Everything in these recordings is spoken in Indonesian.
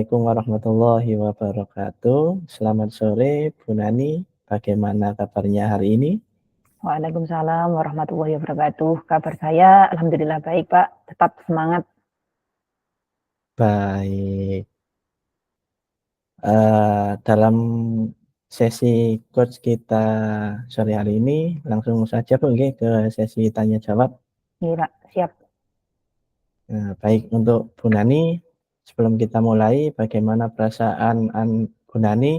Assalamualaikum warahmatullahi wabarakatuh. Selamat sore, Bu Nani. Bagaimana kabarnya hari ini? Waalaikumsalam warahmatullahi wabarakatuh. Kabar saya alhamdulillah baik, Pak. Tetap semangat. Baik. Dalam sesi coach kita sore hari ini, langsung saja Bu nggih ke sesi tanya jawab. Iya, Pak. Siap. Baik untuk Bu Nani, sebelum kita mulai, bagaimana perasaan Bu Nani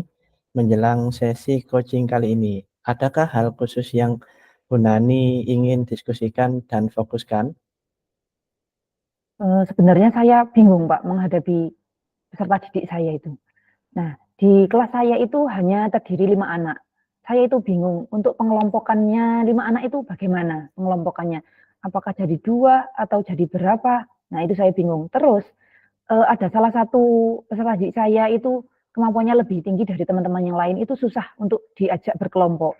menjelang sesi coaching kali ini? Adakah hal khusus yang Bu Nani ingin diskusikan dan fokuskan? Sebenarnya saya bingung, Pak, menghadapi peserta didik saya itu. Nah, di kelas saya itu hanya terdiri 5 anak. Saya itu bingung untuk pengelompokannya 5 anak itu bagaimana pengelompokannya? Apakah jadi 2 atau jadi berapa? Nah, itu saya bingung. Terus ada salah satu peserta didik saya itu kemampuannya lebih tinggi dari teman-teman yang lain, itu susah untuk diajak berkelompok.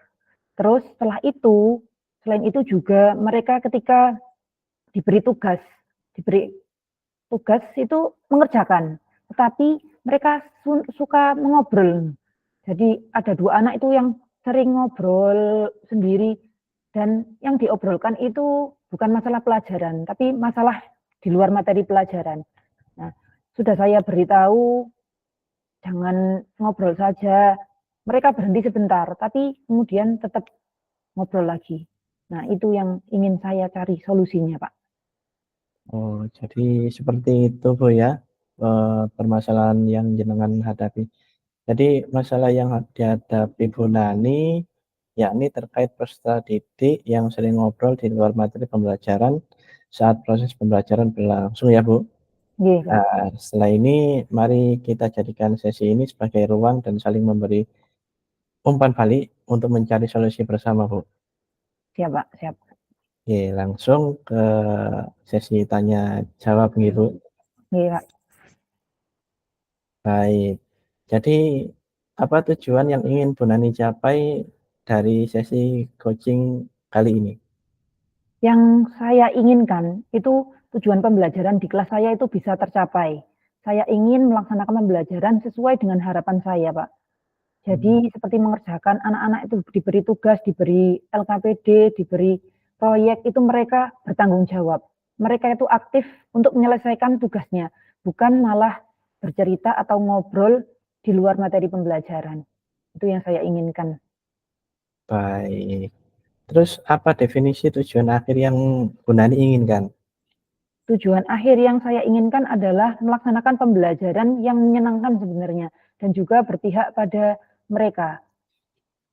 Terus setelah itu, selain itu juga mereka ketika diberi tugas itu mengerjakan, tetapi mereka suka mengobrol. Jadi ada 2 anak itu yang sering ngobrol sendiri dan yang diobrolkan itu bukan masalah pelajaran, tapi masalah di luar materi pelajaran. Nah, sudah saya beritahu jangan ngobrol saja. Mereka berhenti sebentar, tapi kemudian tetap ngobrol lagi. Nah, itu yang ingin saya cari solusinya, Pak. Oh, jadi seperti itu Bu ya, permasalahan yang jenengan hadapi. Jadi masalah yang dihadapi Bu Nani, yakni terkait peserta didik yang sering ngobrol di luar materi pembelajaran saat proses pembelajaran berlangsung ya Bu. Iya, Pak. Nah, setelah ini mari kita jadikan sesi ini sebagai ruang dan saling memberi umpan balik untuk mencari solusi bersama Bu. Siap, Pak. Siap. Oke, langsung ke sesi tanya jawab nih Bu. Iya, Pak. Baik, jadi apa tujuan yang ingin Bu Nani capai dari sesi coaching kali ini? Yang saya inginkan itu tujuan pembelajaran di kelas saya itu bisa tercapai. Saya ingin melaksanakan pembelajaran sesuai dengan harapan saya, Pak. Jadi seperti mengerjakan anak-anak itu diberi tugas, diberi LKPD, diberi proyek, itu mereka bertanggung jawab. Mereka itu aktif untuk menyelesaikan tugasnya, bukan malah bercerita atau ngobrol di luar materi pembelajaran. Itu yang saya inginkan. Baik, terus apa definisi tujuan akhir yang Bu Nani inginkan? Tujuan akhir yang saya inginkan adalah melaksanakan pembelajaran yang menyenangkan sebenarnya dan juga berpihak pada mereka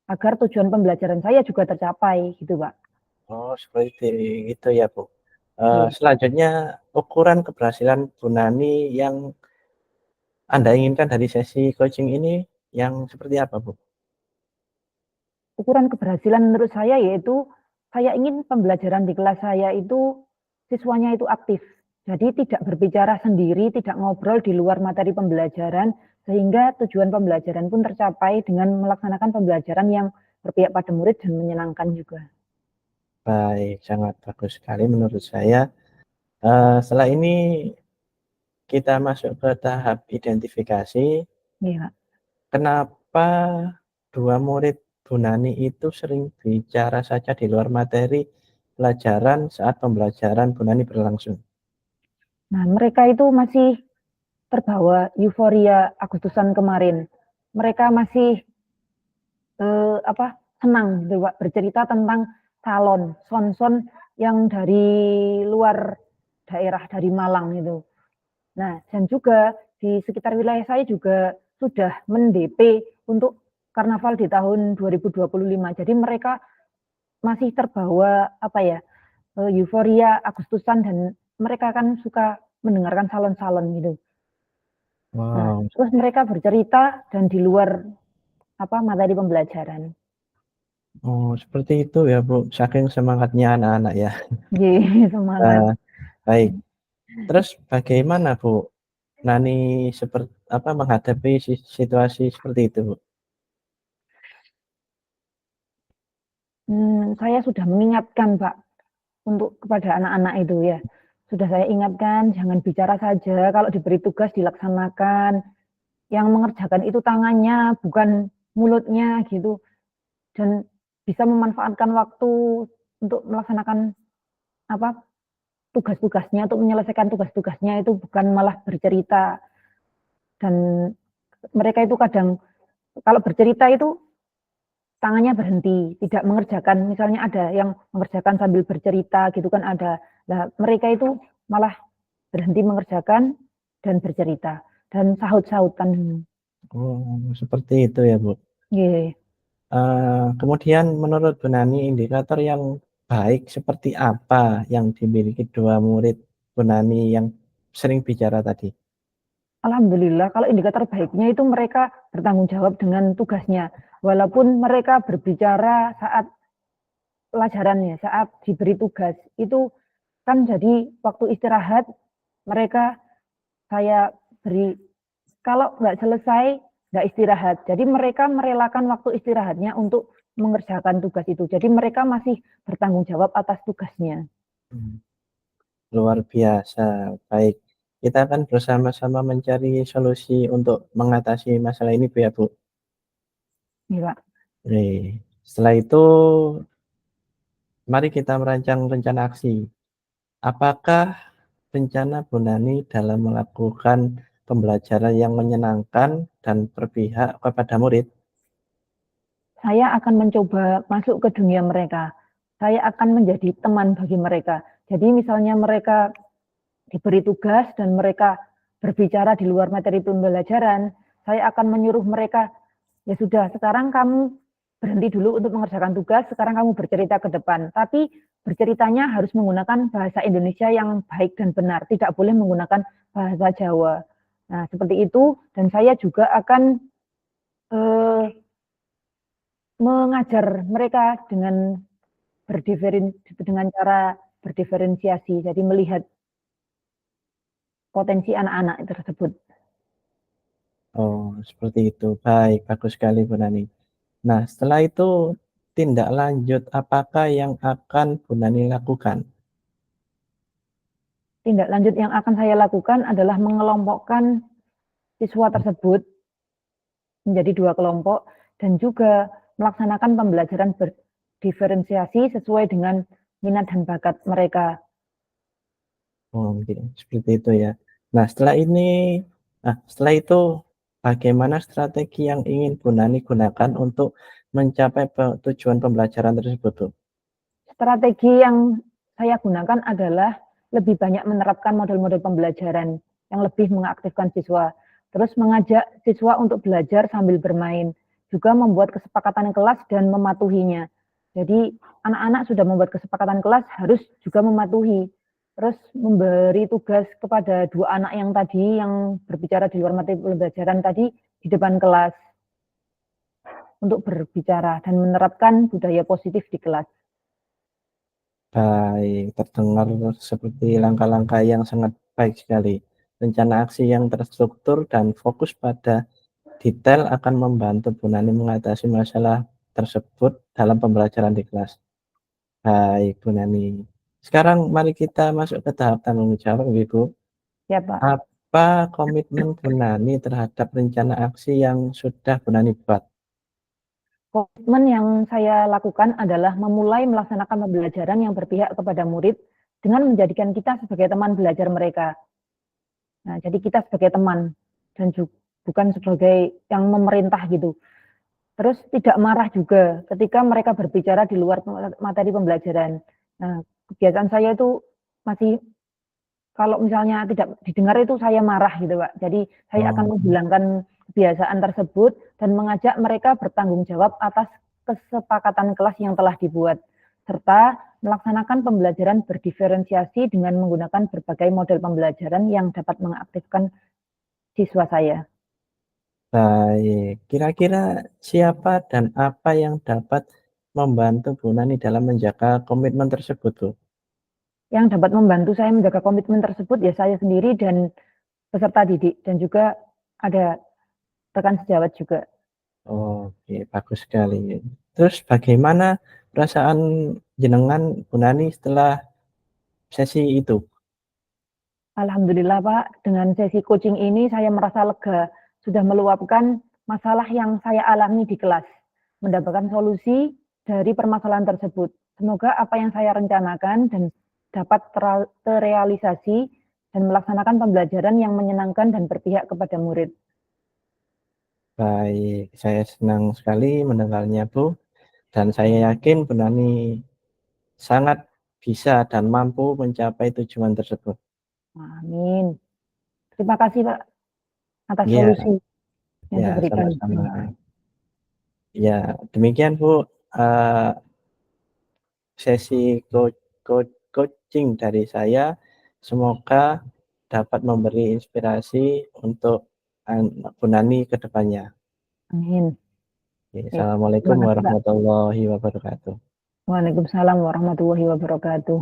agar tujuan pembelajaran saya juga tercapai gitu, Pak. Oh, seperti itu ya Bu. Iya. Selanjutnya ukuran keberhasilan Bu Nani yang Anda inginkan dari sesi coaching ini yang seperti apa Bu? Ukuran keberhasilan menurut saya yaitu saya ingin pembelajaran di kelas saya itu siswanya itu aktif. Jadi tidak berbicara sendiri, tidak ngobrol di luar materi pembelajaran, sehingga tujuan pembelajaran pun tercapai dengan melaksanakan pembelajaran yang berpihak pada murid dan menyenangkan juga. Baik, sangat bagus sekali menurut saya. Setelah ini kita masuk ke tahap identifikasi. Iya, Kenapa dua murid Bu Nani itu sering bicara saja di luar materi pelajaran saat pembelajaran Bu Nani berlangsung? nah, mereka itu masih terbawa euforia Agustusan kemarin. Mereka masih senang gitu, Pak, bercerita tentang calon son-son yang dari luar daerah, dari Malang itu. Nah, dan juga di sekitar wilayah saya juga sudah men-DP untuk karnaval di tahun 2025. Jadi mereka masih terbawa euforia Agustusan dan mereka kan suka mendengarkan salon-salon gitu. Nah, Wow, terus mereka bercerita dan di luar materi pembelajaran. oh seperti itu ya Bu, saking semangatnya anak-anak ya. Ye, semangat. Baik, terus bagaimana Bu Nani menghadapi situasi seperti itu Bu? Saya sudah mengingatkan, Pak, untuk kepada anak-anak itu ya. Sudah saya ingatkan, jangan bicara saja, kalau diberi tugas dilaksanakan. yang mengerjakan itu tangannya, bukan mulutnya gitu, dan bisa memanfaatkan waktu untuk melaksanakan apa, tugas-tugasnya, untuk menyelesaikan tugas-tugasnya itu bukan malah bercerita. Dan mereka itu kadang kalau bercerita itu tangannya berhenti, tidak mengerjakan, misalnya ada yang mengerjakan sambil bercerita gitu kan ada. Nah, mereka itu malah berhenti mengerjakan dan bercerita dan sahut-sahutan. Oh, seperti itu ya, Bu. Nggih. Kemudian menurut Bu Nani, indikator yang baik seperti apa yang dimiliki 2 murid Bu Nani yang sering bicara tadi? Alhamdulillah kalau indikator baiknya itu mereka bertanggung jawab dengan tugasnya. Walaupun mereka berbicara saat pelajarannya, saat diberi tugas, itu kan jadi waktu istirahat mereka saya beri, kalau nggak selesai nggak istirahat. Jadi mereka merelakan waktu istirahatnya untuk mengerjakan tugas itu. Jadi mereka masih bertanggung jawab atas tugasnya. Mmm, luar biasa, baik. Kita akan bersama-sama mencari solusi untuk mengatasi masalah ini, Bu, ya, Bu. Nih, Pak. Setelah itu mari kita merancang rencana aksi. Apakah rencana Bu Nani dalam melakukan pembelajaran yang menyenangkan dan berpihak kepada murid? Saya akan mencoba masuk ke dunia mereka. Saya akan menjadi teman bagi mereka. Jadi misalnya mereka diberi tugas dan mereka berbicara di luar materi pembelajaran, saya akan menyuruh mereka, ya sudah, sekarang kamu berhenti dulu untuk mengerjakan tugas, sekarang kamu bercerita ke depan. Tapi berceritanya harus menggunakan bahasa Indonesia yang baik dan benar, tidak boleh menggunakan bahasa Jawa. Nah, seperti itu, dan saya juga akan eh, mengajar mereka dengan cara berdiferensiasi, jadi melihat potensi anak-anak tersebut. Oh, seperti itu. Baik, bagus sekali Bu Nani. Nah, setelah itu tindak lanjut apakah yang akan Bu Nani lakukan? Tindak lanjut yang akan saya lakukan adalah mengelompokkan siswa tersebut menjadi 2 kelompok dan juga melaksanakan pembelajaran berdiferensiasi sesuai dengan minat dan bakat mereka. Oh, gitu, seperti itu ya. Nah, setelah itu bagaimana strategi yang ingin Bu Nani gunakan untuk mencapai tujuan pembelajaran tersebut, Bu? Strategi yang saya gunakan adalah lebih banyak menerapkan model-model pembelajaran yang lebih mengaktifkan siswa. Terus mengajak siswa untuk belajar sambil bermain. Juga membuat kesepakatan kelas dan mematuhinya. Jadi anak-anak sudah membuat kesepakatan kelas harus juga mematuhi. Terus memberi tugas kepada 2 anak yang tadi yang berbicara di luar materi pembelajaran tadi di depan kelas untuk berbicara dan menerapkan budaya positif di kelas. Baik, terdengar seperti langkah-langkah yang sangat baik sekali. Rencana aksi yang terstruktur dan fokus pada detail akan membantu Bu Nani mengatasi masalah tersebut dalam pembelajaran di kelas. Baik, Bu Nani. Sekarang mari kita masuk ke tahap tanggung jawab, Ibu. Ya, Pak. Apa komitmen Bu Nani terhadap rencana aksi yang sudah Bu Nani buat? Komitmen yang saya lakukan adalah memulai melaksanakan pembelajaran yang berpihak kepada murid dengan menjadikan kita sebagai teman belajar mereka. Nah, jadi kita sebagai teman dan bukan sebagai yang memerintah gitu. Terus tidak marah juga ketika mereka berbicara di luar materi pembelajaran. Nah, kebiasaan saya itu masih kalau misalnya tidak didengar itu saya marah gitu, Pak. Jadi saya akan Oh, menghilangkan kebiasaan tersebut dan mengajak mereka bertanggung jawab atas kesepakatan kelas yang telah dibuat, serta melaksanakan pembelajaran berdiferensiasi dengan menggunakan berbagai model pembelajaran yang dapat mengaktifkan siswa saya. baik. Kira-kira siapa dan apa yang dapat membantu Bu Nani dalam menjaga komitmen tersebut, Bu? Yang dapat membantu saya menjaga komitmen tersebut ya saya sendiri dan peserta didik dan juga ada rekan sejawat juga. Oke, bagus sekali. Terus bagaimana perasaan jenengan Bu Nani setelah sesi itu? Alhamdulillah Pak, dengan sesi coaching ini saya merasa lega. sudah meluapkan masalah yang saya alami di kelas, mendapatkan solusi dari permasalahan tersebut. Semoga apa yang saya rencanakan dan dapat terrealisasi dan melaksanakan pembelajaran yang menyenangkan dan berpihak kepada murid. Baik, saya senang sekali mendengarnya, Bu, dan saya yakin Bu Nani sangat bisa dan mampu mencapai tujuan tersebut. Amin. Terima kasih, Pak, atas Iya, solusi yang ya, diberikan. sama-sama. Ya, demikian Bu, sesi coaching dari saya. Semoga dapat memberi inspirasi untuk Bu Nani ke depannya. Amin. Ya, Assalamualaikum terima kasih, Pak. warahmatullahi wabarakatuh. Waalaikumsalam warahmatullahi wabarakatuh.